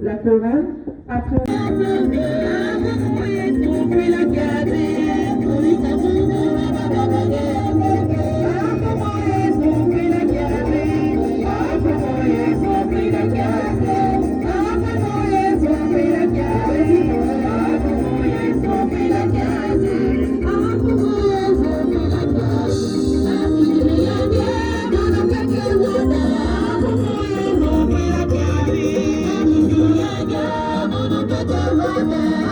la chorale. Après... Yeah.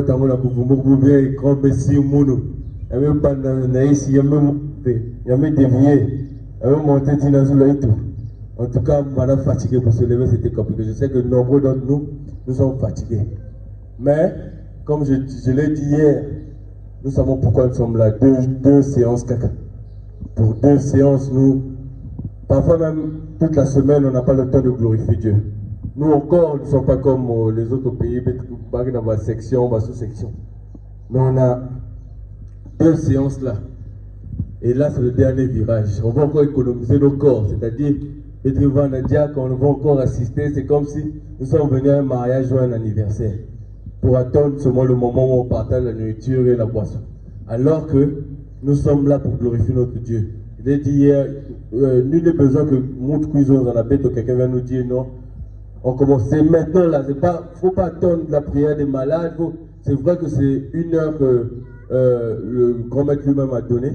toi, tu as un grand messie, Mounou. Il y a même pas ici, il y a même dévié. Il y a même monté Tinazula et tout. En tout cas, madame fatiguée pour se lever, c'était compliqué. Je sais que nombreux d'entre nous, nous sommes fatigués. Mais, comme je l'ai dit hier, nous savons pourquoi nous sommes là. Deux séances, caca. Pour 2 séances, nous, parfois même toute la semaine, on n'a pas le temps de glorifier Dieu. Nous encore, nous ne sommes pas comme les autres pays, dans ma section, ma sous-section. Mais on a 2 séances là. Et là, c'est le dernier virage. On va encore économiser nos corps. C'est-à-dire, Petrivan Nadia, quand on va encore assister, c'est comme si nous sommes venus à un mariage ou à un anniversaire. Pour attendre seulement le moment où on partage la nourriture et la boisson. Alors que nous sommes là pour glorifier notre Dieu. Il est dit hier, nul n'est besoin que monte cuisons en appel, quelqu'un vient nous dire non. On commence, c'est maintenant là, il ne faut pas attendre la prière des malades. C'est vrai que c'est 1 heure que le grand maître lui-même a donné,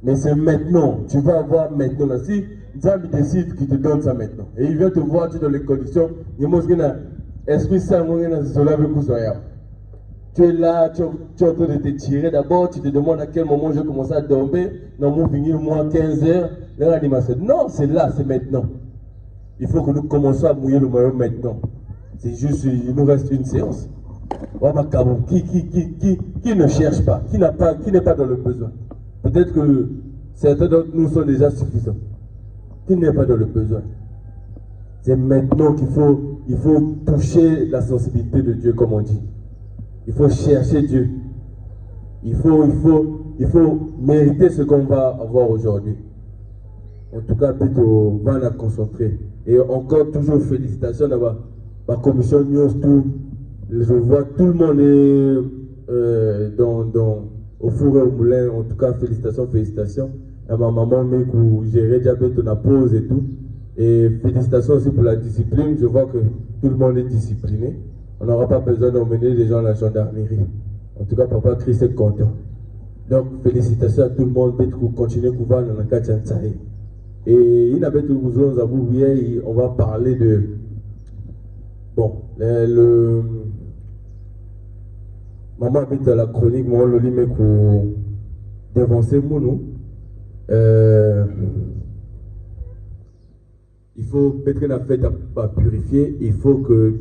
mais c'est maintenant. Tu vas avoir maintenant là. Si Nzambi décide qu'il te donne ça maintenant, et il vient te voir, tu es dans les conditions, il y a Esprit Saint, tu es là, tu es en train de te tirer. D'abord, tu te demandes à quel moment je vais commencer à dormir. Non, moi, finir moins 15 heures. L'animation. Non, c'est là, c'est maintenant. Il faut que nous commencions à mouiller le maillot maintenant. C'est juste, il nous reste une séance. Qui ne cherche pas, qui n'est pas dans le besoin. Peut-être que certains d'entre nous sont déjà suffisants. Qui n'est pas dans le besoin. C'est maintenant qu'il faut toucher la sensibilité de Dieu, comme on dit. Il faut chercher Dieu. Il faut mériter ce qu'on va avoir aujourd'hui. En tout cas, plutôt, on va la concentrer. Et encore, toujours félicitations à la commission News. Je vois tout le monde est au four et au moulin. En tout cas, félicitations. À ma maman, mais que j'ai diabète, on a pause et tout. Et félicitations aussi pour la discipline. Je vois que tout le monde est discipliné. On n'aura pas besoin d'emmener les gens à la gendarmerie. En tout cas, papa Christ est content. Donc, félicitations à tout le monde. Continuez à couvrir dans le cas de et il avait tout on va parler de. Bon, maman habite à la chronique, moi, le lit, pour dévancer Mounou. Il faut mettre la fête à purifier, il faut que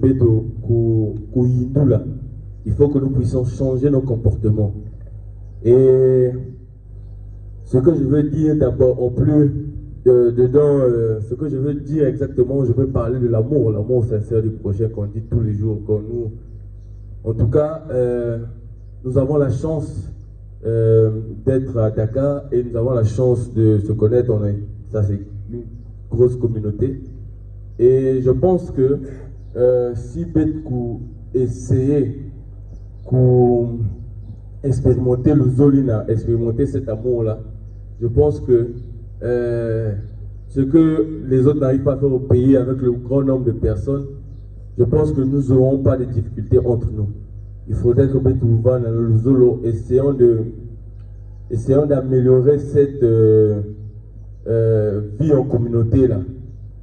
il faut que nous puissions changer nos comportements. Et ce que je veux dire d'abord, en plus ce que je veux dire exactement, je veux parler de l'amour sincère du projet qu'on dit tous les jours. En tout cas, nous avons la chance d'être à Dakar et nous avons la chance de se connaître. Ça, c'est une grosse communauté. Et je pense que si Betkou essayait d'expérimenter le Zolina, expérimenter cet amour-là, je pense que ce que les autres n'arrivent pas à faire au pays avec le grand nombre de personnes, je pense que nous n'aurons pas de difficultés entre nous. Il faudrait que Betkou va dans le Zolo, essayons d'améliorer cette vie en communauté là.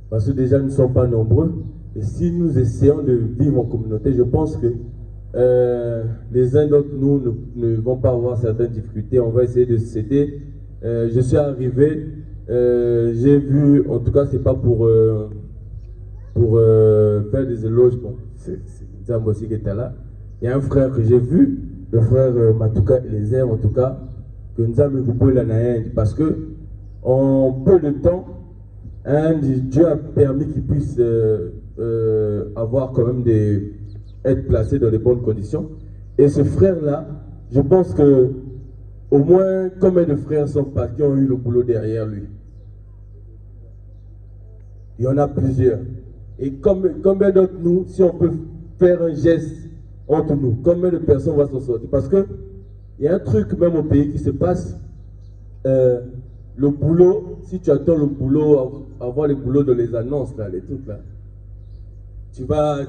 Parce que déjà nous ne sommes pas nombreux. Et si nous essayons de vivre en communauté, je pense que les uns d'entre nous ne vont pas avoir certaines difficultés. On va essayer de s'aider. Je suis arrivé, j'ai vu, en tout cas c'est pas pour faire des éloges, bon, c'est aussi qui était là. Il y a un frère que j'ai vu, le frère Matouka Eliezer, en tout cas, que nous avons coupé la naïe, parce que en peu de temps, Dieu a permis qu'il puisse avoir quand même être placé dans les bonnes conditions. Et ce frère-là, je pense que au moins combien de frères sont partis qui ont eu le boulot derrière lui? Il y en a plusieurs. Et combien d'entre nous, si on peut faire un geste entre nous, combien de personnes vont s'en sortir? Parce que il y a un truc même au pays qui se passe. Le boulot, si tu attends le boulot, avoir les boulots dans les annonces, là, les trucs là, tu vas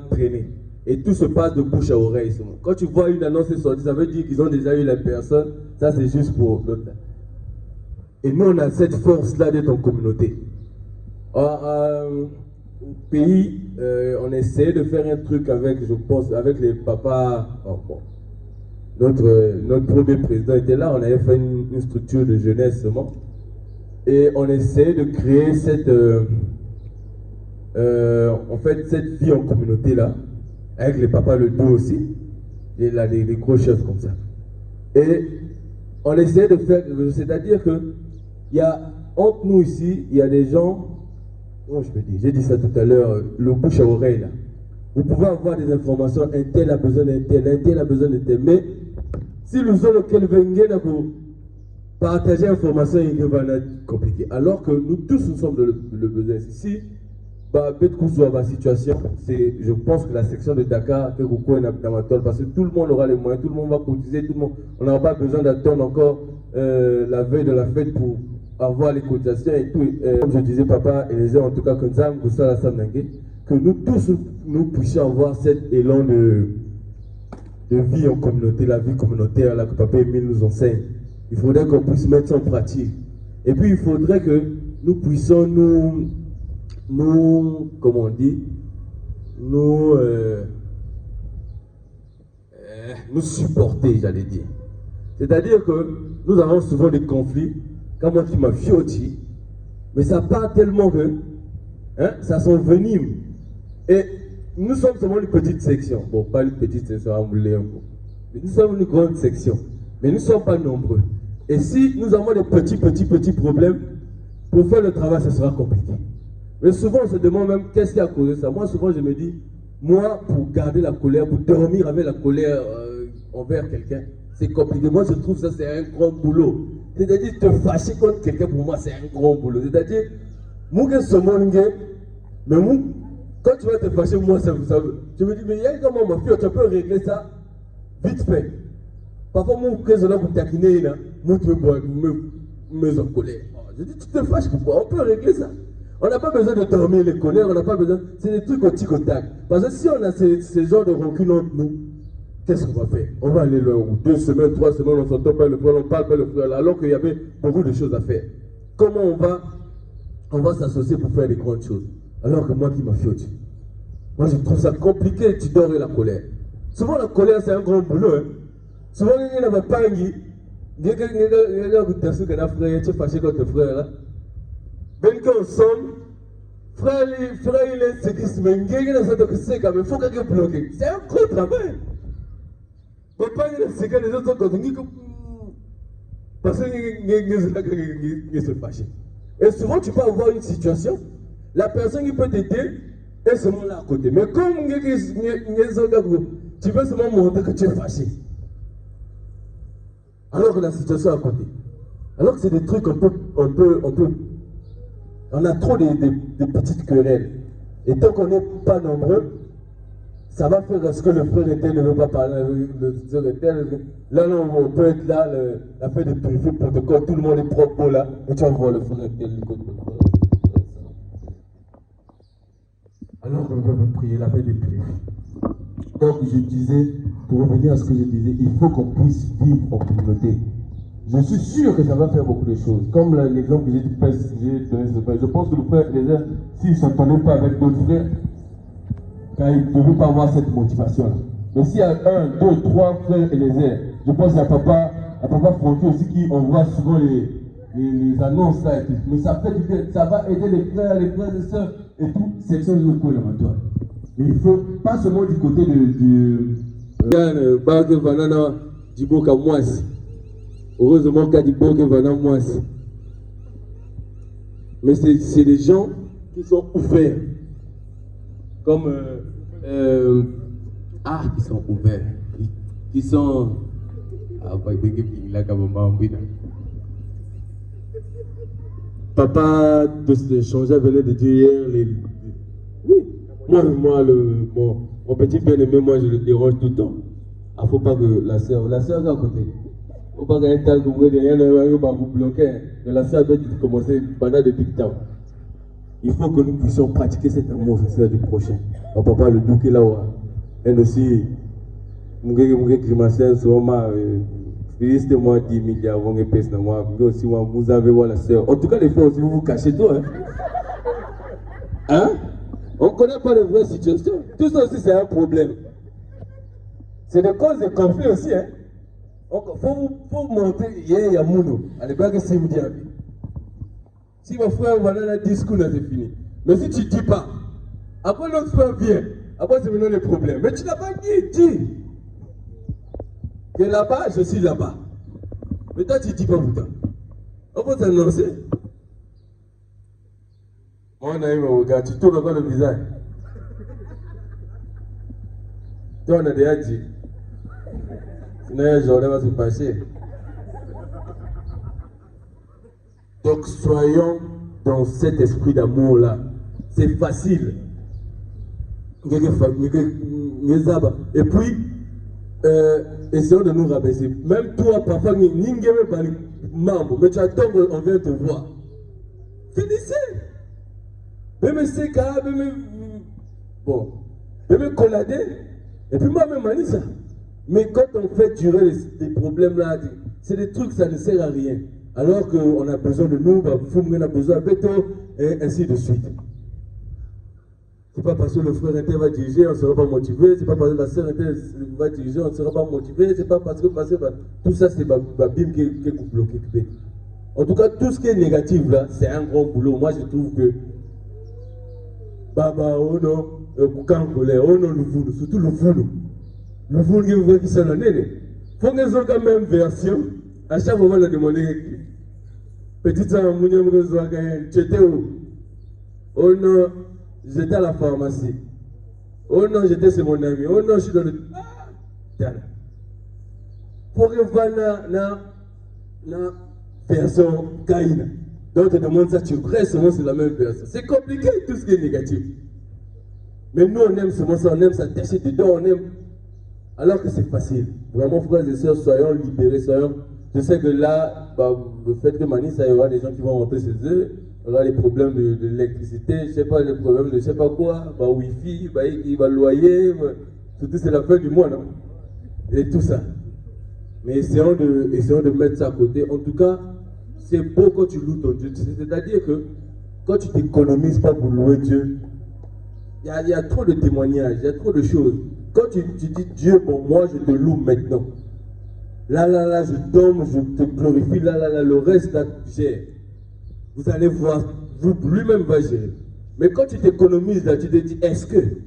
traîner. Et tout se passe de bouche à oreille. Quand tu vois une annonce sortie, ça veut dire qu'ils ont déjà eu la personne. Ça, c'est juste pour l'autre. Et nous, on a cette force-là d'être en communauté. pays, on essaie de faire un truc avec, je pense, avec les papas. Oh, bon. Notre premier président était là, on avait fait une structure de jeunesse seulement. Et on essaie de créer cette, en fait, cette vie en communauté là, avec les papas le dos aussi, et là, les gros chefs comme ça. Et on essaie de faire, c'est-à-dire que il y a entre nous ici, il y a des gens, comment je peux dire, j'ai dit ça tout à l'heure, le bouche à oreille là. Vous pouvez avoir des informations, un tel a besoin d'un tel, un tel a besoin d'un tel, mais si nous avons lequel venir pour partager l'information, il va être compliqué. Alors que nous tous nous sommes le besoin. Si peut-être qu'on soit dans la situation, c'est, je pense que la section de Dakar, que Koukou est dans parce que tout le monde aura les moyens, tout le monde va cotiser, tout le monde, on n'aura pas besoin d'attendre encore la veille de la fête pour avoir les cotisations et tout. Comme je disais, papa, et les en tout cas, comme ça, que nous tous, nous puissions avoir cet élan de vie en communauté, la vie communautaire là, que papa Emile nous enseigne. Il faudrait qu'on puisse mettre ça en pratique. Et puis il faudrait que nous puissions nous comment on dit, nous supporter, j'allais dire. C'est-à-dire que nous avons souvent des conflits, comme moi qui m'a fioti, mais ça part tellement que ça s'envenime. Et nous sommes seulement une petite section. Bon, pas une petite section à mouler un peu. Mais nous sommes une grande section. Mais nous ne sommes pas nombreux. Et si nous avons des petits problèmes, pour faire le travail, ça sera compliqué. Mais souvent, on se demande même qu'est-ce qui a causé ça. Moi, souvent, je me dis, moi, pour garder la colère, pour dormir avec la colère envers quelqu'un, c'est compliqué. Moi, je trouve ça, c'est un grand boulot. C'est-à-dire, te fâcher contre quelqu'un, pour moi, c'est un grand boulot. C'est-à-dire, moi, je suis mais moi, quand tu vas te fâcher, moi, ça je me dis, mais il y a comment, ma fille, tu peux régler ça vite fait. Parfois, mon président pour taquiner, moi, tu me en colère. Je dis, tu te fâches pourquoi? On peut régler ça. On n'a pas besoin de dormir les colères, on n'a pas besoin. C'est des trucs au tic au tac. Parce que si on a ces genres de rancune entre nous, qu'est-ce qu'on va faire? On va aller là, ou 2 semaines, 3 semaines, on s'entend pas le frère, on parle pas le frère, alors qu'il y avait beaucoup de choses à faire. Comment on va s'associer pour faire des grandes choses? Alors que moi qui m'a fioti. Moi, je trouve ça compliqué, tu dors et la colère. Souvent, la colère, c'est un grand boulot. Hein. Souvent, il n'y a pas un guy. Il y a tu es fâché contre ton frère. Là. Même quand on somme, frère, il est séquiste, mais il y a il faut quelqu'un bloque. C'est un gros travail. Papa, il est séquiste, les autres sont contre lui. Parce qu'il se fâché. Et souvent, tu peux avoir une situation, la personne qui peut t'aider est seulement là à côté. Mais comme tu veux seulement montrer que tu es fâché. Alors que la situation est à côté. Alors que c'est des trucs on a trop de petites querelles. Et tant qu'on n'est pas nombreux, ça va faire ce que le frère était ne veut pas parler, le sœur était. Là, non, on peut être là, la fête de purifier le protocole, tout le monde est propre là, et tu vas voir le frère était le côté. Alors qu'on peut prier la fête de purifier. Donc je disais, pour revenir à ce que je disais, il faut qu'on puisse vivre en communauté. Je suis sûr que ça va faire beaucoup de choses. Comme l'exemple que j'ai donné, je pense que le frère Eliezer, s'il ne s'entendait pas avec d'autres frères, car il ne devait pas avoir cette motivation-là. Mais s'il y a 1, 2, 3 frères Eliezer, je pense qu'il y a papa Francky aussi qui envoie souvent les annonces là et tout. Mais ça fait du bien, ça va aider les frères et sœurs et tout, section locaux élémentaire. Mais il ne faut pas seulement du côté du heureusement qu'il y a du bon que Vanna Moisi. Mais c'est des gens qui sont ouverts. Comme qui sont ouverts. Qui sont. Papa de changer venait de dire hier oui. Mon petit bien-aimé, moi je le dérange tout le temps. Il ne faut pas que la sœur est à côté. Il ne faut pas qu'il y ait un tel que vous bloquez. La sœur doit commencer pendant depuis le temps. Il faut que nous puissions pratiquer cet amour sincère du prochain. Mon papa le douké là-haut. Et aussi, mon grimacer, moi 10 milliards, vous avez voir la sœur. En tout cas, les fois aussi, vous vous cachez tout. Hein? On ne connaît pas les vraies situations. Tout ça aussi, c'est un problème. C'est des causes de conflit aussi. Hein. Il faut monter. Il y a Mounou. À l'époque, c'est Moudia. Si mon frère, voilà, le discours, là, c'est fini. Mais si tu ne dis pas, après l'autre frère vient, après c'est maintenant le problème. Mais tu n'as pas dit. Que là-bas, je suis là-bas. Mais toi, tu ne dis pas pourtant. On peut t'annoncer. Mon ami, mon regard, tu tournes encore le visage. Toi, on a déjà dit. Sinon, un jour, va se passer. Donc, soyons dans cet esprit d'amour-là. C'est facile. Et puis, essayons de nous rabaisser. Même toi, parfois, membre, mais tu attends qu'on vient te voir. Finissez. Même CK, bon, même collader. Et puis moi-même, Manisa. Mais quand on fait durer les problèmes là, c'est des trucs, ça ne sert à rien. Alors qu'on a besoin de nous, on a besoin de béton, et ainsi de suite. C'est pas parce que le frère inter va diriger, on ne sera pas motivé. C'est pas parce que la sœur inter va diriger, on ne sera pas motivé. C'est pas parce que tout ça, c'est Bim qui est bloqué. En tout cas, tout ce qui est négatif là, c'est un grand boulot. Moi, je trouve que Baba, oh non, Koukangolais, oh non, le surtout le Voulou. Le Voulou qui s'en est. Il faut qu'ils aient quand même version. À chaque fois, on va leur demander petite sœur, tu étais où? Oh non. J'étais à la pharmacie. Oh non, j'étais chez mon ami. Oh non, je suis dans le... Pour que na personne Kaïna. Donc, tu demandes ça, tu restes seulement sur la même personne. C'est compliqué tout ce qui est négatif. Mais nous, on aime seulement ça, on aime s'attacher dedans, on aime. Alors que c'est facile. Vraiment, frères et sœurs, soyons libérés, soyons. Je sais que là, le fait que Mani, ça y aura des gens qui vont rentrer chez eux. Il y aura les problèmes de l'électricité, je ne sais pas, les problèmes de je ne sais pas quoi, Wi-Fi, loyer, surtout c'est la fin du mois, non? Et tout ça. Mais essayons de mettre ça à côté. En tout cas, c'est beau quand tu loues ton Dieu. C'est-à-dire que quand tu t'économises pas pour louer Dieu, il y a trop de témoignages, il y a trop de choses. Quand tu dis Dieu, bon, moi je te loue maintenant. Là, je dorme, je te glorifie, là, le reste, là, j'ai. Vous allez voir, lui-même va gérer. Mais quand tu t'économises là, tu te dis, est-ce que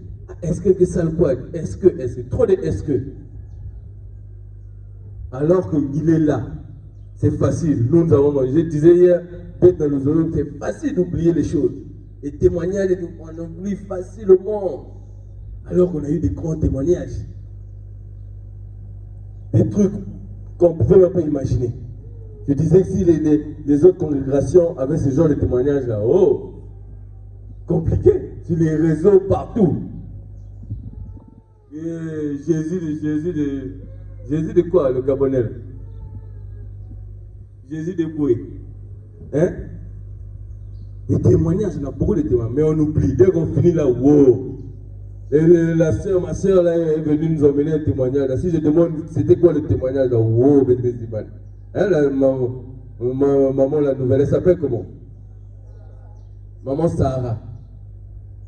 ça le quoi? Est-ce que, trop de est-ce que. Alors qu'il est là, c'est facile. Nous avons mangé. Je disais hier, peut-être dans nos oreilles, c'est facile d'oublier les choses. Les témoignages, on oublie facilement. Alors qu'on a eu des grands témoignages. Des trucs qu'on ne pouvait même pas imaginer. Je disais que si les autres congrégations avaient ce genre de témoignages-là, oh, compliqué, sur les réseaux partout. Et Jésus de quoi, le Gabonais? Jésus de Boué. Hein? Les témoignages, on a beaucoup de témoignages, mais on oublie. Dès qu'on finit là, wow. Ma soeur là, est venue nous emmener un témoignage. Là. Si je demande, c'était quoi le témoignage là? Wow, hein, maman la nouvelle, elle s'appelle comment? Maman Sarah.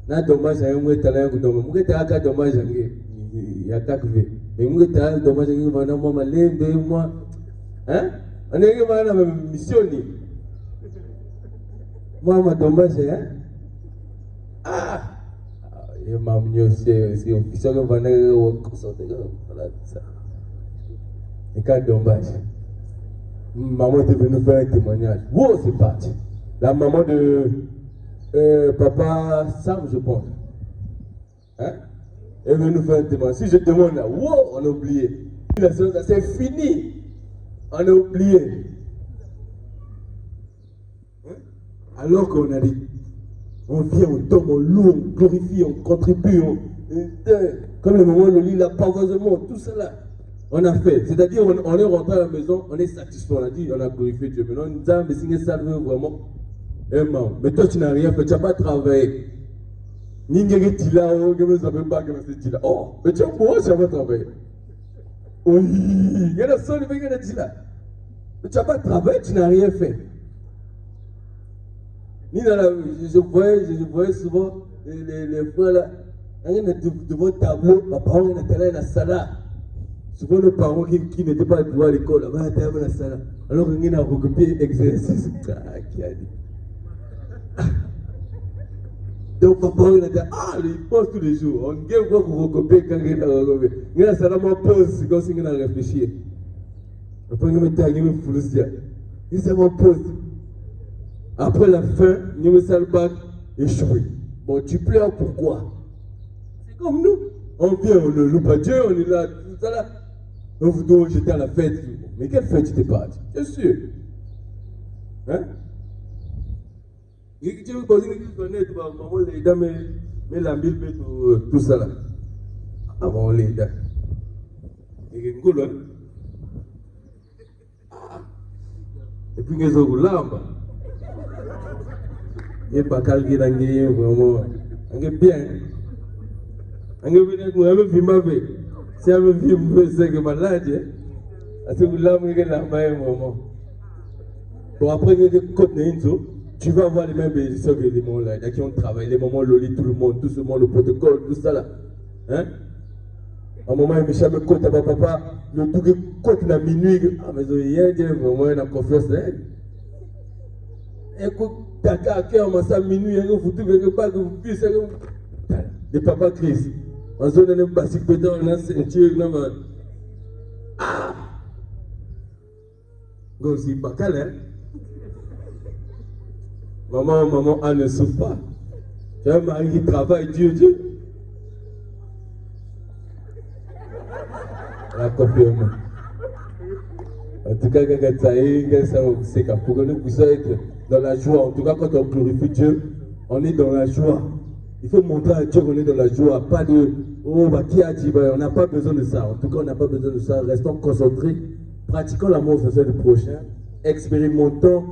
Na dommage à un mouet talent que dommage. Mouet talent dommage à il y a 4 V. Mais mouet talent dommage à un maman moi. Hein? On est dans la mission. Moi, ma dommage, hein? Ah! Et ma mieux, c'est officiel que va aller au concert. Voilà, ça. Et quand dommage. Maman était venue faire un témoignage. Wow, c'est parti. La maman de papa Sam, je pense. Hein? Elle est venue faire un témoignage. Si je demande là, wow, on a oublié. C'est fini. On a oublié. Hein? Alors qu'on a dit, on vient, on tombe, on loue, on glorifie, on contribue, comme le moment le lit là, pavoisement, tout ça là. On a fait, c'est-à-dire on est rentré à la maison, on est satisfait, on a dit, on a glorifié Dieu. Maintenant, on nous a signé ça vraiment. Mais toi, tu n'as rien fait, tu n'as pas travaillé. Oh, mais tu as pourquoi tu n'as pas travaillé? Oui, il y a la seule qui a dit là. Mais tu n'as pas travaillé, tu n'as rien fait. Je voyais souvent les frères là, devant le tableau, ma parole est allée à la salle. Souvent, nos parents qui n'étaient pas à l'école, là-bas, étaient à la salle. Alors, on a recopié l'exercice. Donc, papa, il a dit, il pose tous les jours. On ne va pas recopier quand il a recopié. Il a seulement pause, comme si il a réfléchi. Après, il m'a dit, il m'a dit, il s'est pause. Après la fin, il m'a dit, le bac, échoué. Bon, tu pleures pourquoi? C'est comme nous. On vient, on ne loue pas Dieu, on est là, tout ça là. On vous dit, j'étais à la fête. Mais quelle fête tu t'es parti? Bien sûr. Hein? Tu veux poser une question, maman, les dames, mais la mille, tout ça là. Ah, maman, les dames. Et puis, ils ont là, il n'y a pas calqué dans le vraiment. On est bien. On est bien, on est bien. Si on est bien, c'est que malade. C'est que là, on est là, maman. Bon, après, tu vas avoir les mêmes bénédictions que les moments là. Il y a qui ont travaillé, les moments Loli, tout le monde, le protocole, tout ça là. Hein? À un moment, il me chame côte à papa, le tout que côte la minuit. Ah, mais il y a vraiment une confiance là. Écoute, t'as qu'à cœur, mais ça minuit, il y a un foutu quelque part que vous puissiez. Les papas Chris. En zone de basique, peut-être, on a ceinture, ah! Donc, c'est pas calme, hein? Maman, Anne ne souffre pas. Tu as un mari qui travaille, Dieu. La confirme. En tout cas, c'est pour que nous puissions être dans la joie. En tout cas, quand on glorifie Dieu, on est dans la joie. Il faut montrer à Dieu qu'on est dans la joie. Pas de, qui a dit, on n'a pas besoin de ça. En tout cas, on n'a pas besoin de ça. Restons concentrés. Pratiquons l'amour social du prochain. Expérimentons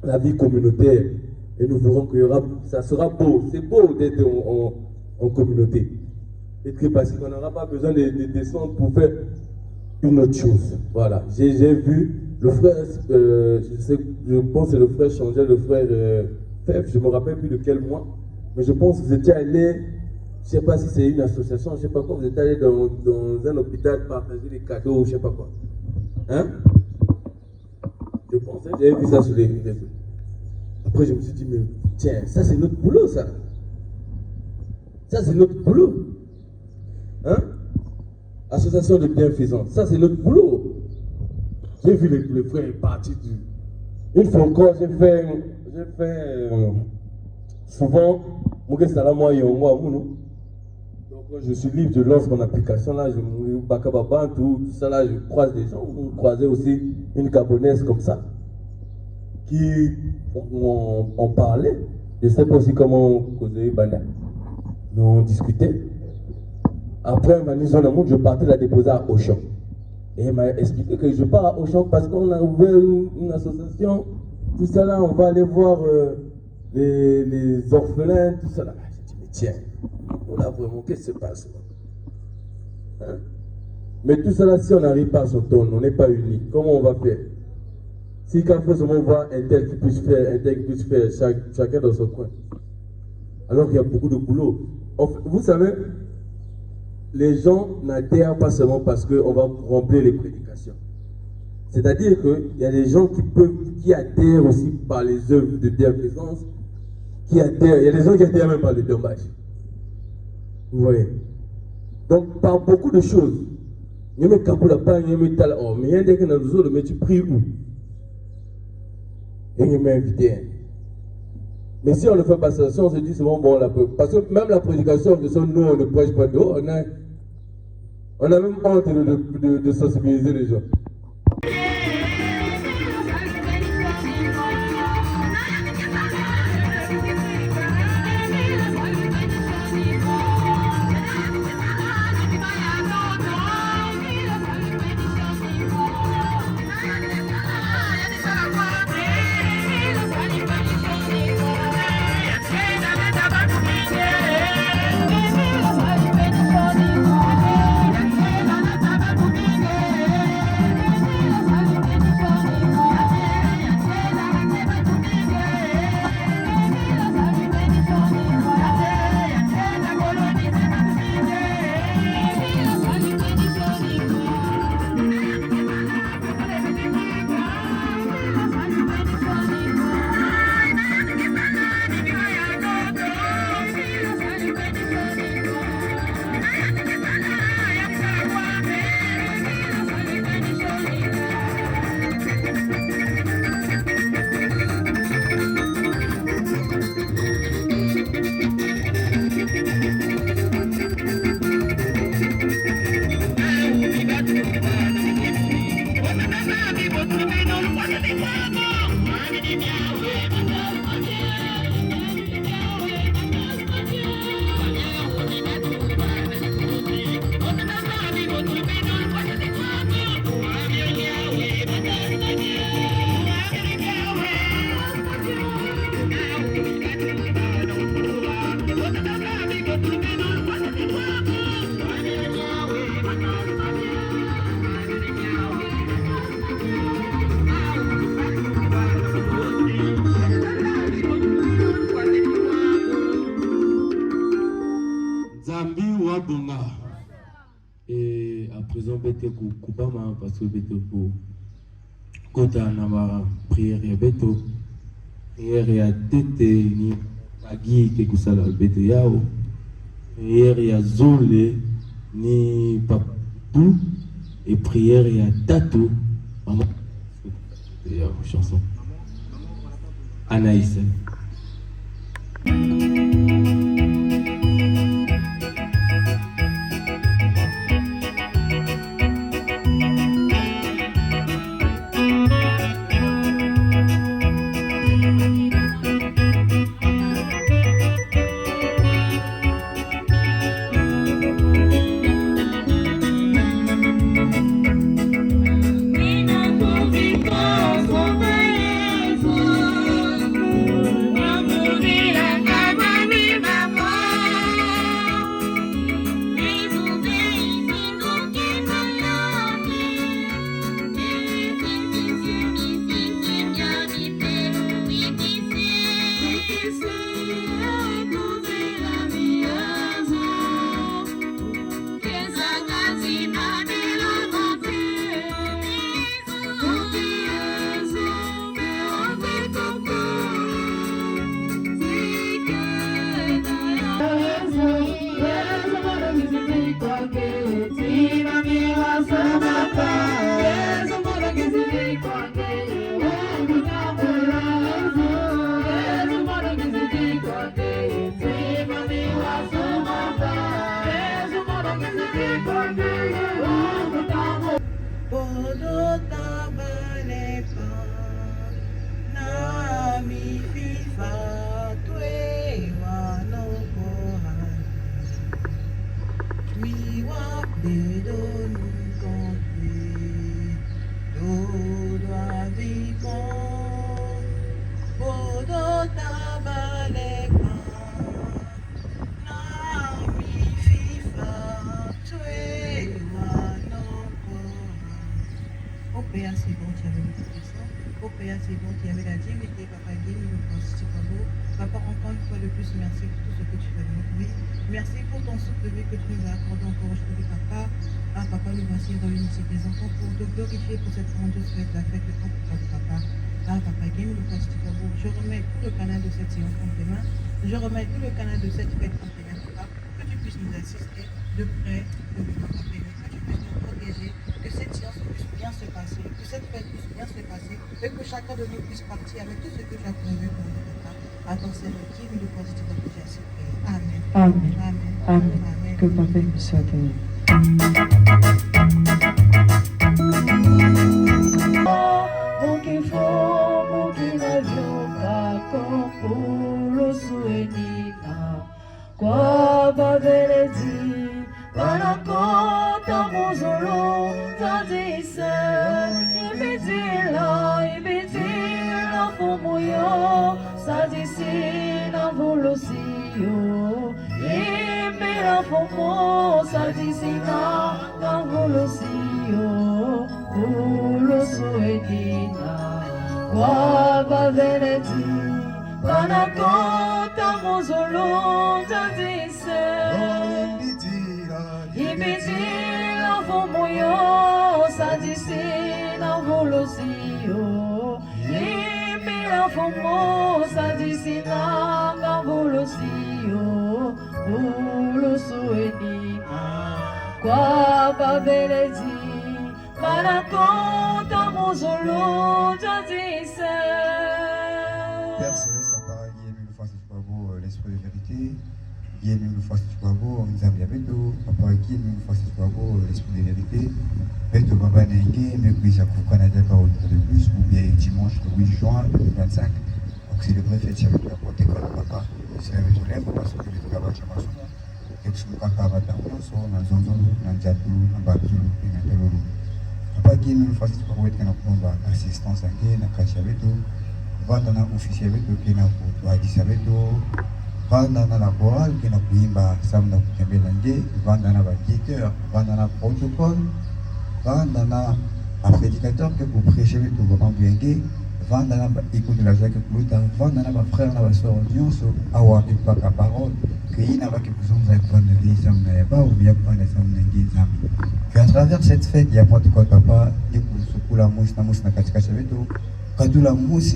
la vie communautaire. Et nous verrons que ça sera beau. C'est beau d'être en communauté. Et très facile. On n'aura pas besoin de descendre pour faire une autre chose. Voilà. J'ai vu le frère, je pense que c'est le frère Changel, le frère Fef, je ne me rappelle plus de quel mois. Mais je pense que vous étiez allé, je ne sais pas si c'est une association, je ne sais pas quoi, vous êtes allé dans un hôpital partager des cadeaux, je ne sais pas quoi. Hein? Je pensais, j'avais vu ça sur les réseaux. Après, je me suis dit, mais tiens, ça c'est notre boulot, ça. Ça c'est notre boulot. Hein? Association de bienfaisance, ça c'est notre boulot. J'ai vu les frères partir du. Une fois encore, j'ai fait souvent, donc je suis libre, je lance mon application là, je tout ça là, je croise des gens, vous croisez aussi une Gabonaise comme ça, qui on parlait, je ne sais pas aussi comment causer Banda. On discutait. Après, ma mise en amour, je partais la déposer à Auchan. Et il m'a expliqué que je pars à Auchan parce qu'on a ouvert une association, tout ça là, on va aller voir les orphelins, tout ça là. J'ai dit, mais tiens, on a vraiment, qu'est-ce qui se passe là? Hein? Mais tout ça là, si on n'arrive pas à s'entendre, on n'est pas unis, comment on va faire? Si quand il faut seulement voir un tel qui puisse faire, chacun dans son coin. Alors qu'il y a beaucoup de boulot. Vous savez, les gens n'adhèrent pas seulement parce qu'on va remplir les prédications. C'est-à-dire qu'il y a des gens qui adhèrent aussi par les œuvres de bienfaisance, il y a des gens qui adhèrent même par le dommage. Vous voyez? Donc, par beaucoup de choses, il y a des gens qui ont mais tu pries où? Et il m'a invité. Mais si on ne fait pas ça, si on se dit souvent, bon, parce que même la prédication, nous, on ne prêche pas dehors, on a même honte de sensibiliser les gens. Et à présent, bête coupama parce que bête pour kota na ma prière ya beto prière ya tete ni agi ke kusala bête yao prière ya zole ni papou et prière ya tatou maman ya chanson Anaïs. Papa, encore une fois de plus, merci pour tout ce que tu fais de nous. Oui, merci pour ton souffle de vie que tu nous as accordé encore aujourd'hui, papa. Ah, papa, nous voici réunis ici, tes enfants, pour te glorifier pour cette grandiose fête, la fête de ton papa. Ah, papa, je remets tout le canal de cette séance entre tes mains. Je remets tout le canal de cette fête entre tes mains, papa. Que tu puisses nous assister de près, de loin, papa, que tu puisses nous protéger, que cette séance puisse bien se passer, que cette fête puisse bien se passer, et que chacun de nous puisse partir avec tout ce que tu as prévu pour nous, papa. Attends, qui me le positif de Jésus. Amen. Amen. Amen. Amen. Amen. Que papa nous soit donné. Mon qui faut, mon qui n'avions pas pour le souvenir. Quoi va venir dire, par compte à mon zolo, t'as dit ça, il me dit là, pour moi, ça dit si, n'a voulu si, il me la pour moi, ça dit si, n'a voulu si, pour le souvenir. Quoi va venir dire, par compte à mon zolo, t'as dit ça. Ibiti la fomoyo sadisi na volosio. Ibi la fomo sadisi na volosio. Volosueni kwa babelezi para conta mozolo jadise. Père Céleste, papa, guide-nous le face du beau, l'esprit de vérité. Guide-nous le face du beau. Kwabo, Nzambia Beto, Papa Kim, Francis Kwabo, l'esprit de vérité. Beto Baba Nengue, mais puis à Canada par de plus, ou bien dimanche le 8 juin 2025. Donc c'est le vrai fête avec la protocole Papa. C'est avec tout l'aime parce que le travail chez Massou. Quelque chose qu'on a battu en France, on a Zonzo, on a Djatou, on a Batou, on a Telolo. Papa Kim, Francis Kwabo, qui a une assistance à Gué, on a Katia Beto. Vandana officier Beto, qui a une Adissa Beto. Vandana la chorale qui n'a pas samna kutembelenge, vandana ba guetteur, vandana protocole, vandana un prédicateur que pour prêcher tout le monde bien, vandana ba écoute la joie que pour l'autre, vandana ba frère na ba sœur union so awa et pas la parole, que il n'a pas que besoin de prendre de vie samna ya pas ou bien prendre samna ngizami. Que à travers cette fête, il y a protocole papa, et pour la mousse na katika chaveto. Quand tout la mousse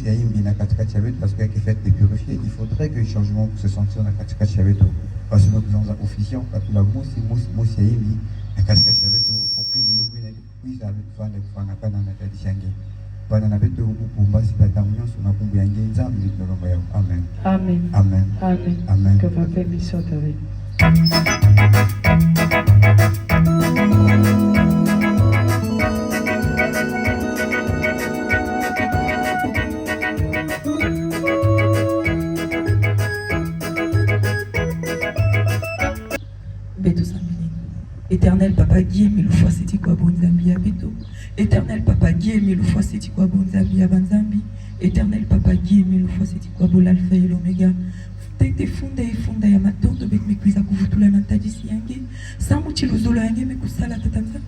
ya imbi na katika chaveto parce qu'il y a fait de purifier, il faudrait que le changement puisse se sentir na katika chaveto. Parce que nous sommes officiants, quand tout la mousse ya imbi na katika chaveto pour que le lumbi puisse avec fan de fan na na tadishange. Bana na beto upumba si batamio sur na kumbu yange nzambi likolomba ya. Amen. Amen. Amen. Amen. Amen. Que papa lui soit avec. Beto Sambini. Éternel Papa Guy, mais le fois c'est quoi bon Zambia Beto. Éternel Papa Guy, mais le fois c'est quoi bon Zambia Banzambi. Éternel Papa Guy, mais le fois c'est quoi bon l'alpha et l'oméga. Tete funda et funda ya matondo bet me kuiza kuvutula na tadisi yange. Samu chilozolo yange me kusala tatanzambi.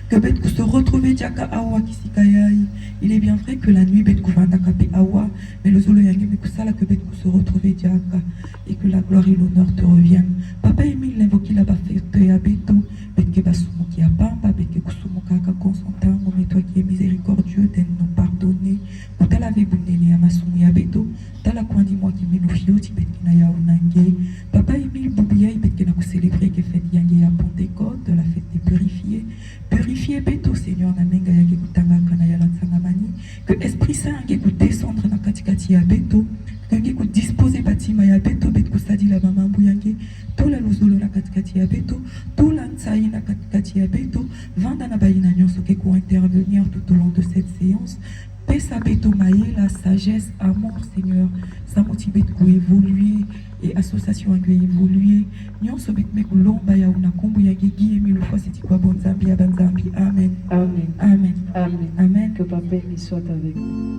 Que bet ku se retrouver diaka awa kisikayai. Il est bien vrai que la nuit bet kuvanda kape awa, mais le zolo yange me kusala que bet ku se retrouver diaka et que la gloire et l'honneur te reviennent. Papa Emile l'invoqué là-bas fait à Beto, bet ke basumo qui a pamba, bet ke kusumo kaka consentango, mais toi qui es miséricordieux de nous pardonner. Pour t'as lavé bundene à masumo ya Beto, t'as la coin dis-moi qui me nous fioti bet ki na ya unange. Papa Emile Boubia bet ke na ku célébrer que fête yange ya Pentecôte, de la fête des purifiés. Purifier Beto, Seigneur, na menga yake kutanga kana ya lansangamani. Que Esprit Saint yake ku descendre na katikati ya Beto. Que yake ku disposer batima ya Beto, bet ku sadi la mama mbuyange. Tola lozolo na katikati ya Beto. Tola ntsai na katikati ya Beto. Vanda na baina nyonso ke ku intervenir tout au long de cette séance. Pesa Beto maye la sagesse, amour, Seigneur. Ça motive ku évoluer. Et association a évolué. Nous sommes avec l'omba ya unakumbu ya gigi et mille fois c'est quoi bon Zambi à Banzambi. Amen. Amen. Amen. Amen. Amen. Que papa lui soit avec nous.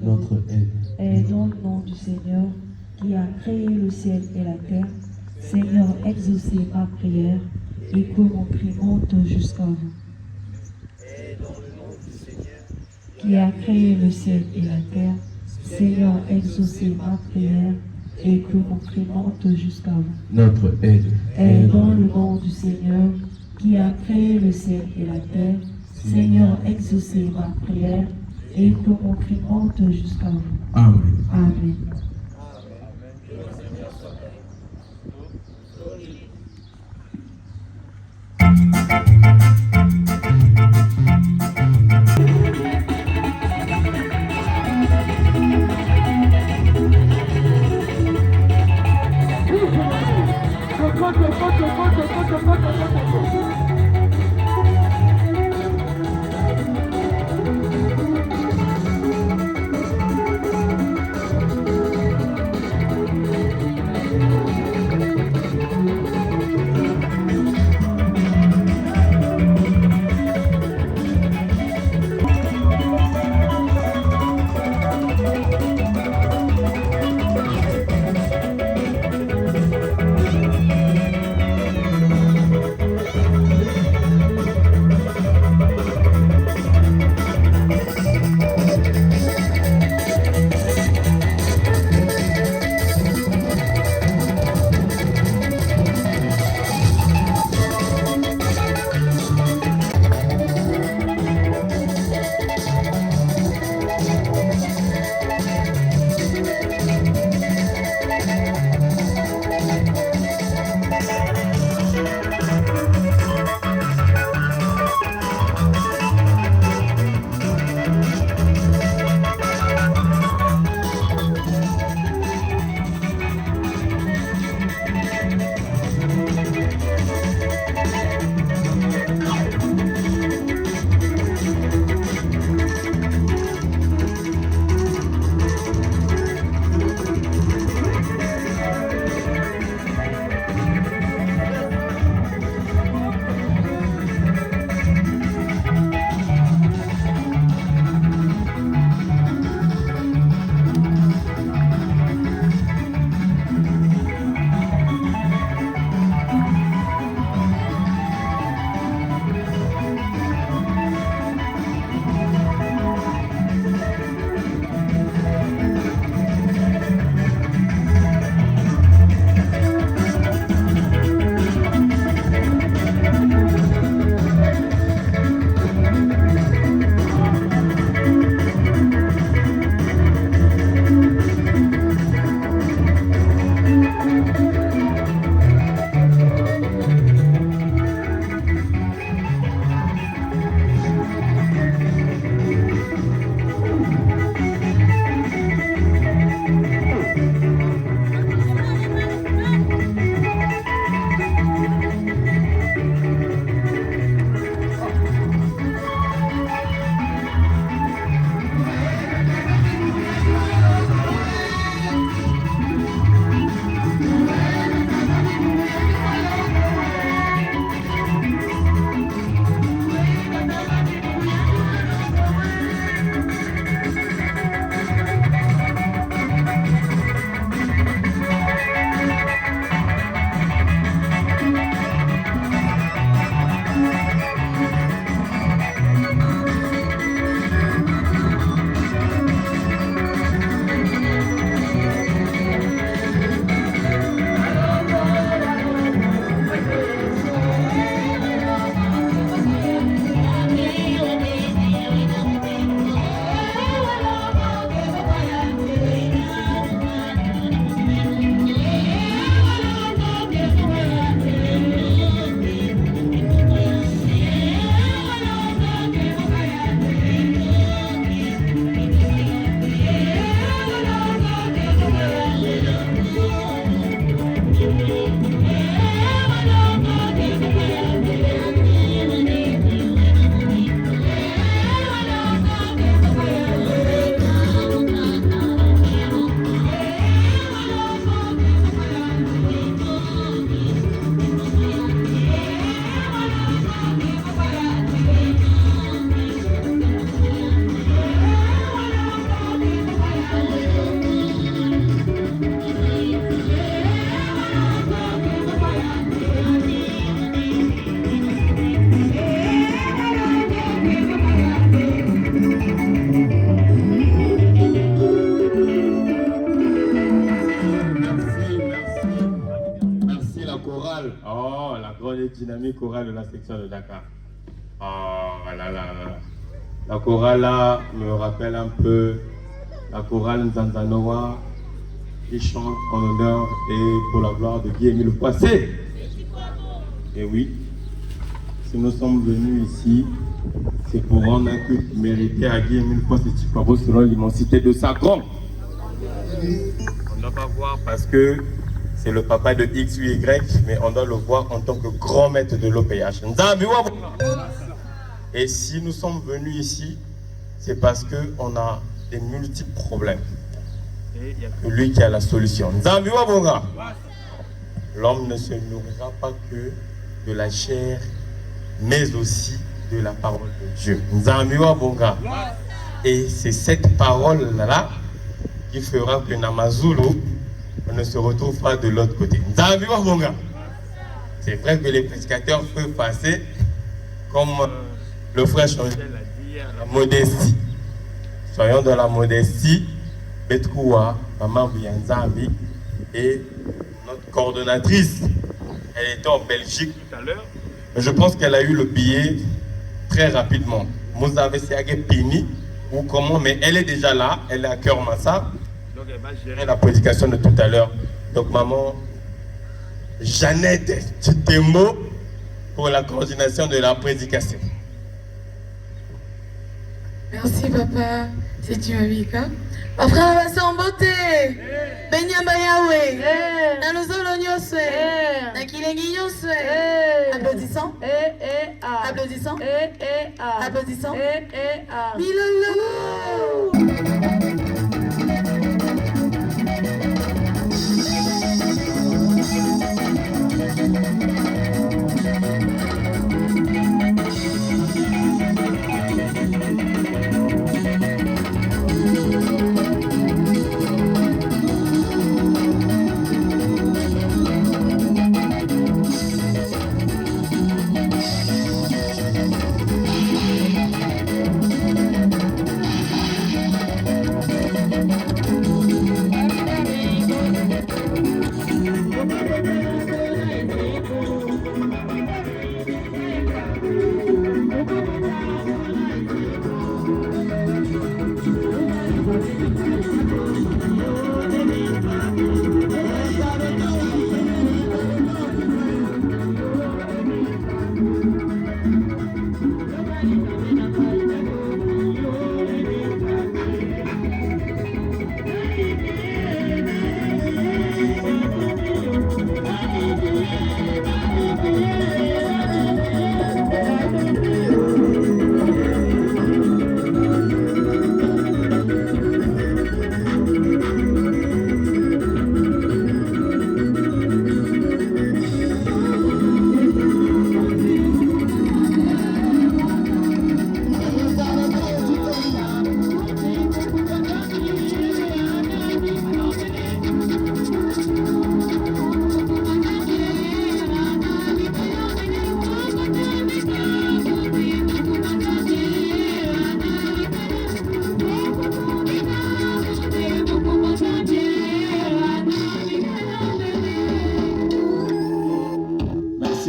Notre aide. Et dans le nom du Seigneur qui a créé le ciel et la terre, Seigneur, exaucez ma prière et que mon cri monte jusqu'à vous. Qui a créé le ciel et la terre, Seigneur, exaucez ma prière et que mon cri monte jusqu'à vous. Notre aide. Et dans le nom du Seigneur qui a créé le ciel et la terre, Seigneur, exaucez ma prière et que mon cri monte jusqu'à vous. Amen. Amen. dynamique chorale de la section de Dakar. Oh là là là. La chorale là me rappelle un peu la chorale Nzanzanoa qui chante en honneur et pour la gloire de Guy-Émile Poissé. Et oui, si nous sommes venus ici, c'est pour rendre un culte mérité à Guy-Émile Poissé Chikwabo selon l'immensité de sa grande. On ne doit pas voir parce que c'est le papa de X, Y, mais on doit le voir en tant que grand maître de l'OPH. Et si nous sommes venus ici, c'est parce qu'on a des multiples problèmes. Et il n'y a que lui qui a la solution. L'homme ne se nourrira pas que de la chair, mais aussi de la parole de Dieu. Et c'est cette parole-là qui fera que Namazulu ne se retrouve pas de l'autre côté. C'est vrai que les prédicateurs peuvent passer, comme le frère Changel l'a dit, à la modestie. Soyons dans la modestie. Betkoua, Maman Bianzambi et notre coordonnatrice, elle était en Belgique tout à l'heure, mais je pense qu'elle a eu le billet très rapidement. Moussave Siage Pini, ou comment, mais elle est déjà là, elle est à Cœur Massa, donc elle va gérer la prédication de tout à l'heure. Donc maman, Jeannette, tu t'es mot pour la coordination de la prédication. Merci papa, c'est tu Mika. Après on va s'en beauté. Benyamba Yahweh. Nanozolo nyoswe. Nakilengi nyoswe. Applaudissons. Applaudissons. Applaudissons. Milolo.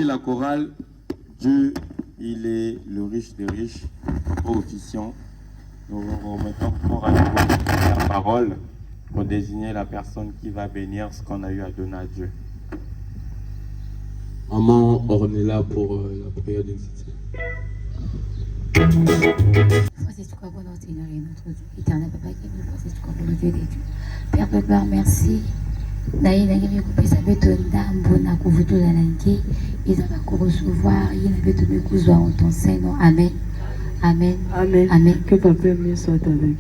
La chorale, Dieu, il est le riche des riches, officiant. Nous vous remettons pour à nouveau la parole pour désigner la personne qui va bénir ce qu'on a eu à donner à Dieu. Maman Ornella pour la prière d'initiative. C'est quoi bon notre Seigneur et notre Dieu éternel, Papa qui nous voit, c'est quoi bon Dieu des dieux. Père de gloire, merci. Naye nangemi kupesa beto ndambo na kuvutula nange ezaka recevoir yina beto mekuzwa en ton sein nom. Amen. Amen. Amen. Amen. Que ton Père soit avec vous.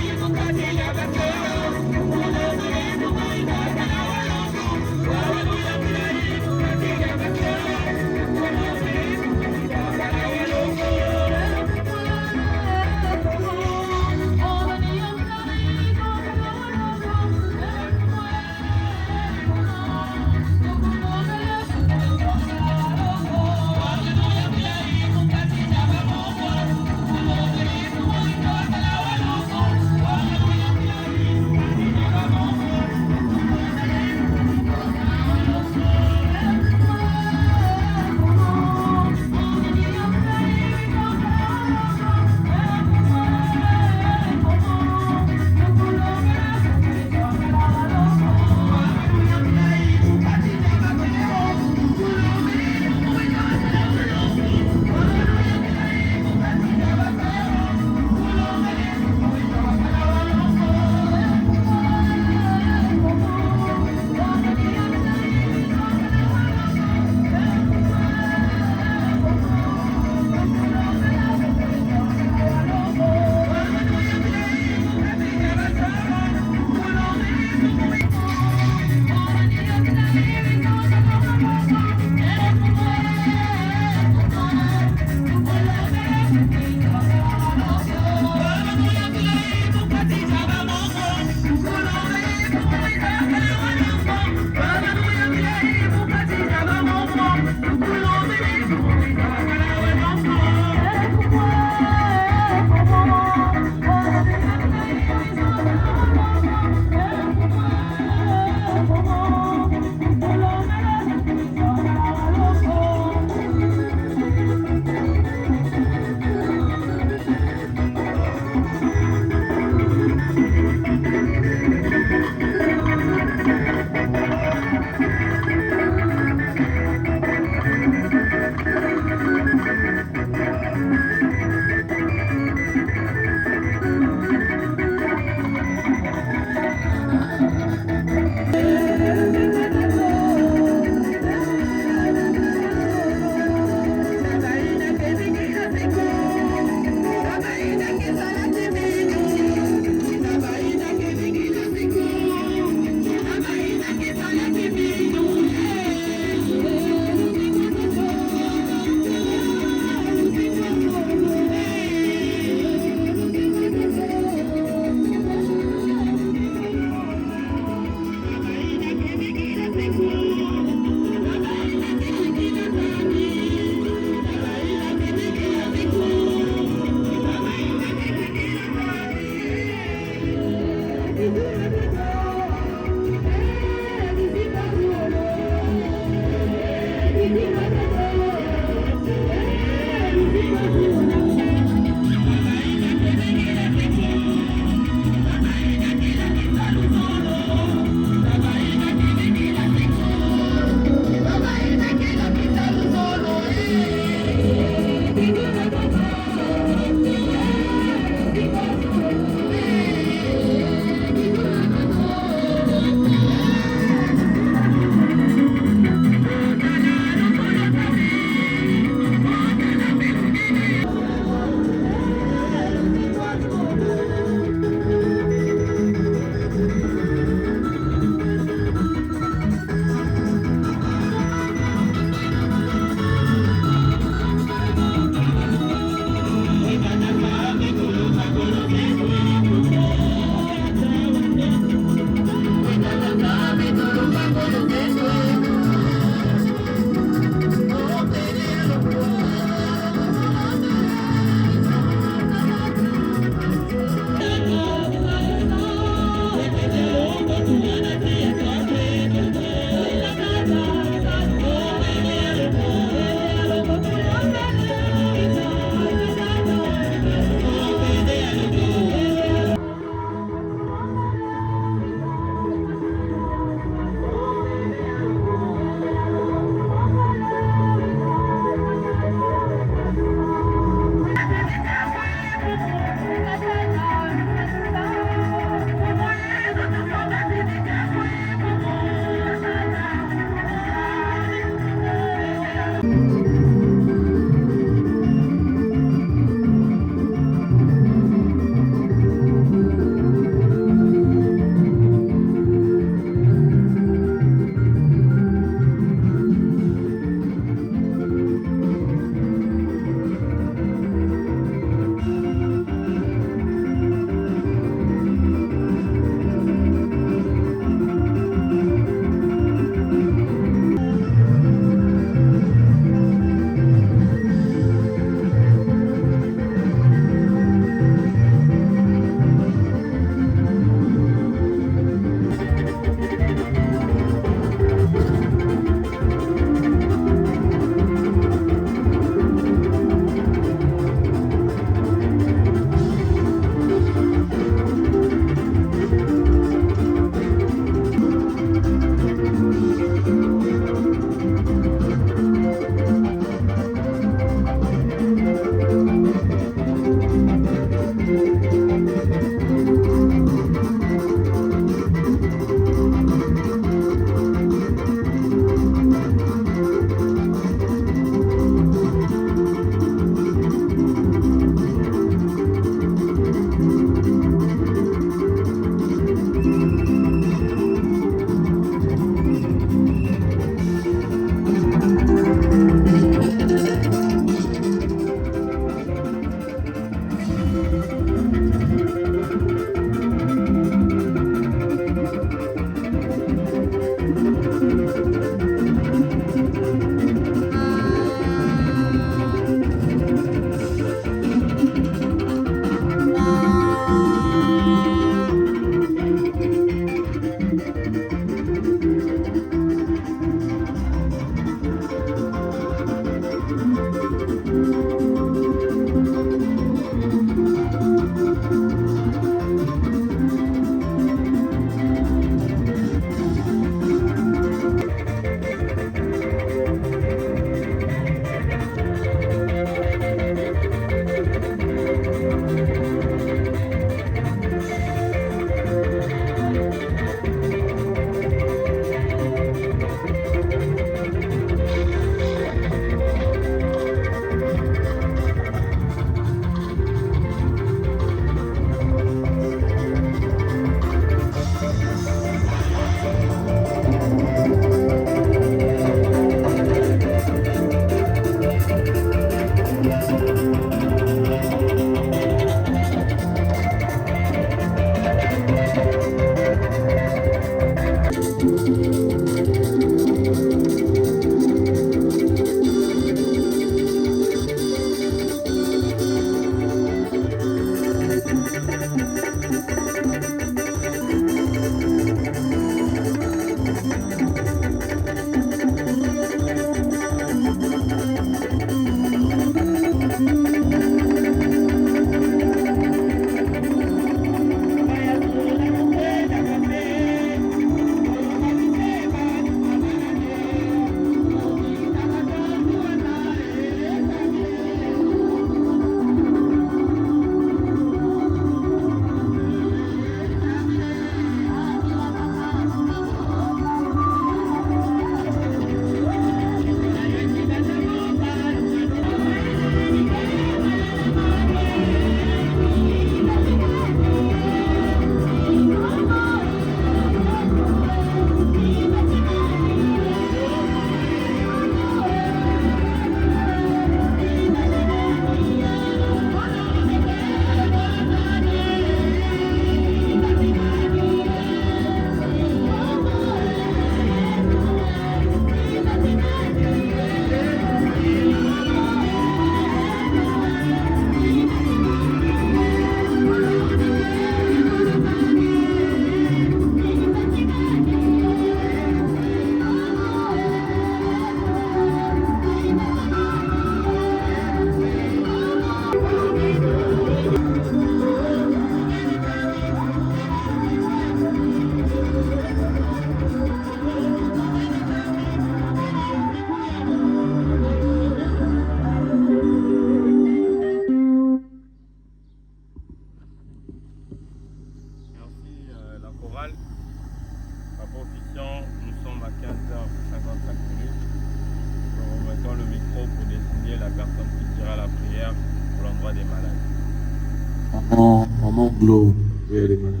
Maman Glo, vers les malades.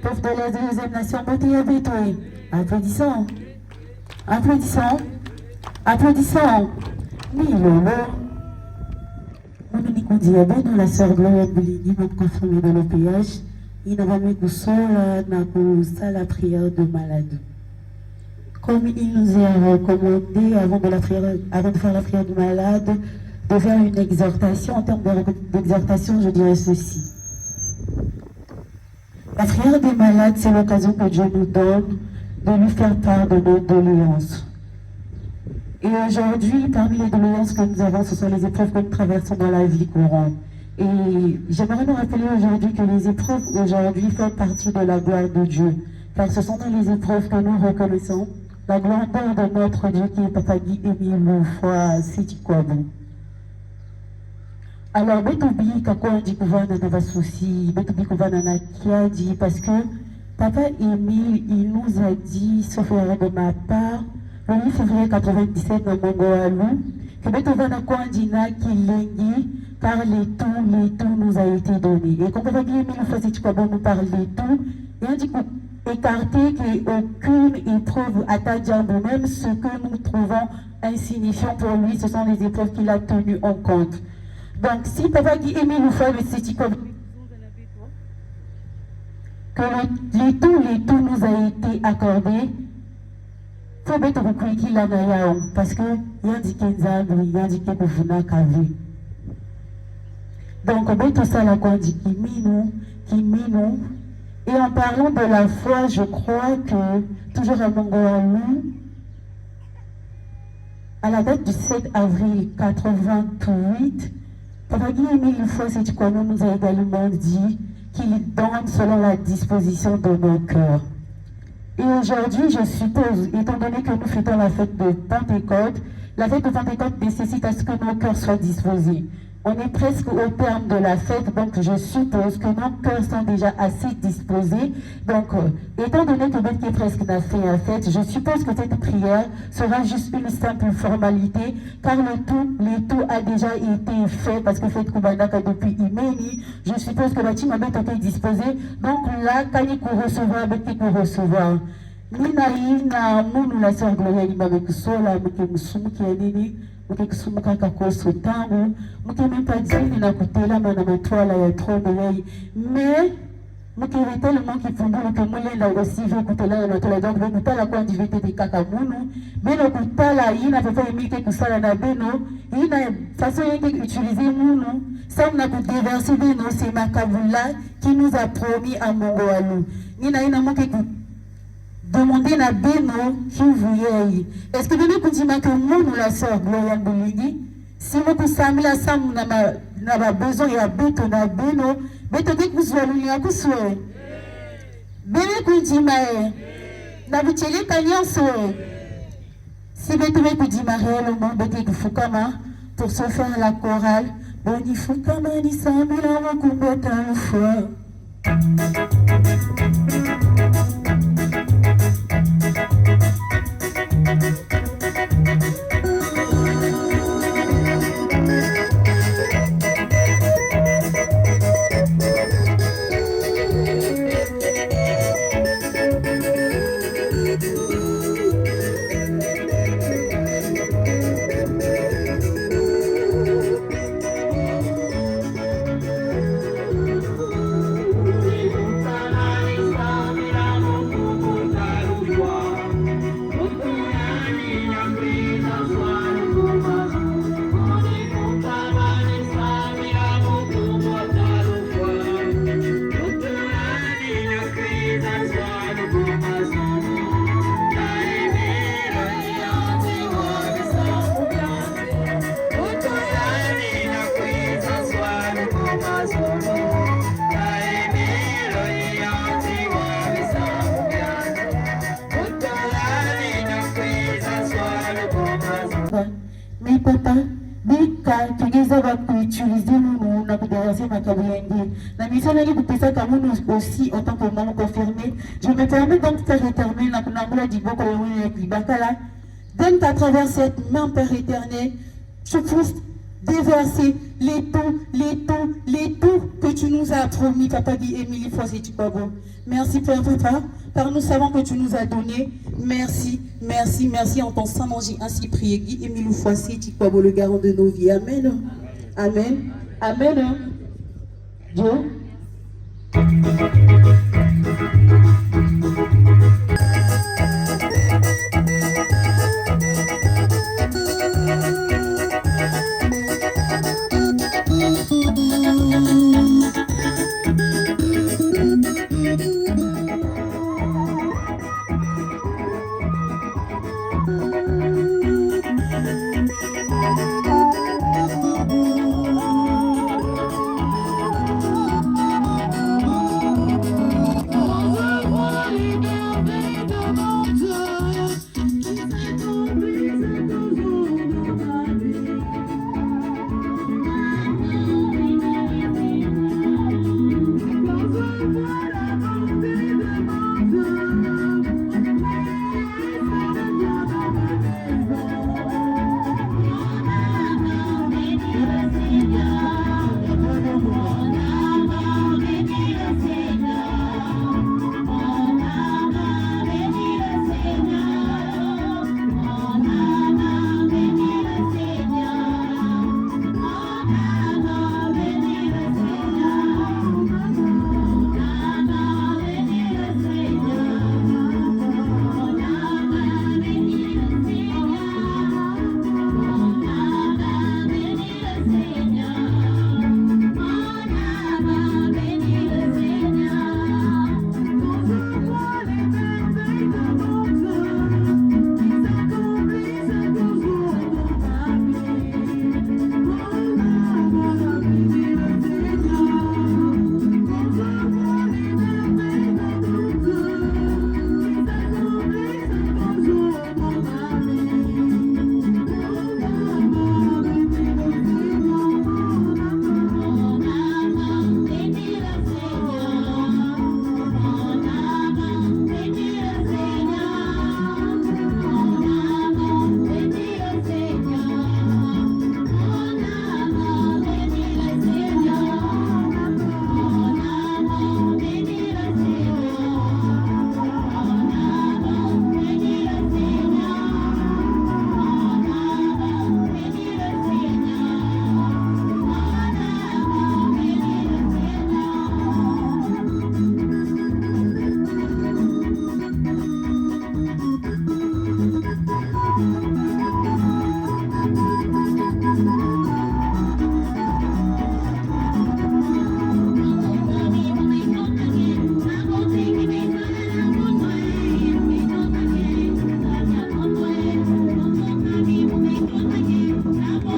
Pauvre de la deuxième nation, beauté habituée. Applaudissons. Applaudissons. Applaudissons. Milolo. Mimi nikudiabe na la sœur Gloria Boulini, m'a confirmé de l'OPH. Il n'a jamais kusala na kusala la prière de malade. Comme il nous est recommandé avant de faire la prière du malade, de faire une exhortation. En termes d'exhortation, je dirais ceci. La prière des malades, c'est l'occasion que Dieu nous donne de lui faire part de nos doléances. Et aujourd'hui, parmi les doléances que nous avons, ce sont les épreuves que nous traversons dans la vie courante. Et j'aimerais nous rappeler aujourd'hui que les épreuves aujourd'hui font partie de la gloire de Dieu. Car ce sont dans les épreuves que nous reconnaissons la grandeur de notre Dieu qui est Papa Guy Emile Foi Siti Kwabo. Alors, Betoubi, kako dit kouvana na souci, Betoubi kouvana na kia dit, parce que Papa Emile, il nous a dit, sauf erreur de ma part, le 8 février 97, dans Mongoalou, que Betouvana Kwandina qui l'engi, car les tout nous a été donné. Et quand Papa Guy Emile Foi Siti Kwabo nous parle de tout, et écarter qu'aucune épreuve atteint Djambo, même ce que nous trouvons insignifiant pour lui, ce sont les épreuves qu'il a tenues en compte. Donc, si Papa Guy Émile Oufa, que les tout nous a été accordé, faut bien que qu'il a parce que il y a dit qu'il y a dit que vous n'avez qu'à vivre. Donc, on met tout ça là qu'on dit qui nous. Et en parlant de la foi, je crois que, toujours à Mongoalou, à la date du 7 avril 88, Papa Guy Émile Fossé Tchoukwano nous a également dit qu'il donne selon la disposition de nos cœurs. Et aujourd'hui, je suppose, étant donné que nous fêtons la fête de Pentecôte, la fête de Pentecôte nécessite à ce que nos cœurs soient disposés. On est presque au terme de la fête, donc je suppose que nos cœurs sont déjà assez disposés. Donc, étant donné que Ben qui est presque n'a fait la fête, je suppose que cette prière sera juste une simple formalité, car le tout a déjà été fait, parce que fête Kubanaka depuis Imeni, je suppose que la team a été disposée. Donc là, quand il peut recevoir, Ben qui peut recevoir. Nina munu la sœur Gloria ni avec sola mke musumu kianini mke kusumuka kakoso tangu mke même pas dire ni na kutela mana matwala ya trombe yai mais mke tellement qui fondou que mulenda aussi veut kutela na matwala donc veut kutala kwa ndivete de kaka munu beno kutala ina papa emike kusala na beno ina façon yake utiliser munu ça na ku déverser beno c'est Makavula qui nous a promis à Mongoalou nina ina mke demandez na beno qui vous y est-ce que bébé kundima que nous la sœur Gloria Mbolingi si vous kusami la sam na ba besoin ya beto na beno beto ke kuzwalu ya kuswe bébé kundima na bichele kanyanso si beto be kundima réellement bete kufukama pour se faire la chorale boni fukama ni samila wakumbata fois. Mais papa, bika tugeza ba utiliser nous na kudarasi makabuyenge. La mission n'est que ça comme nous aussi en tant que maman confirmée. Je me permets donc de faire éternel na kunangula diboko le libakala. Donc à travers cette main Père éternel, je pousse déverser les tons que tu nous as promis, Papa Guy Émile Fossé Tchoukwano. Merci Père Papa, car nous savons que tu nous as donné. Merci en ton sang, j'ai ainsi prié. Guy Émile Fossé Tchoukwano, le garant de nos vies. Amen. Amen. Amen. Dieu.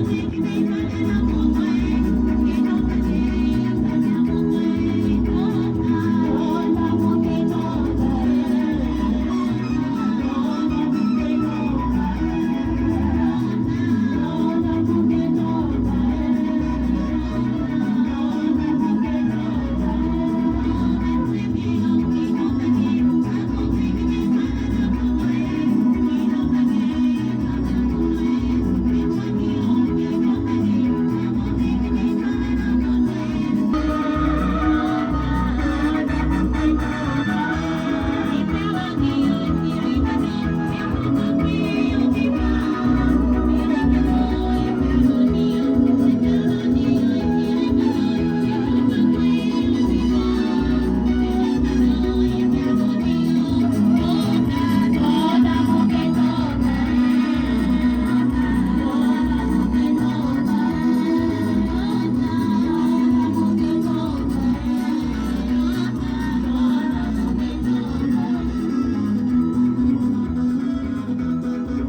Thank you.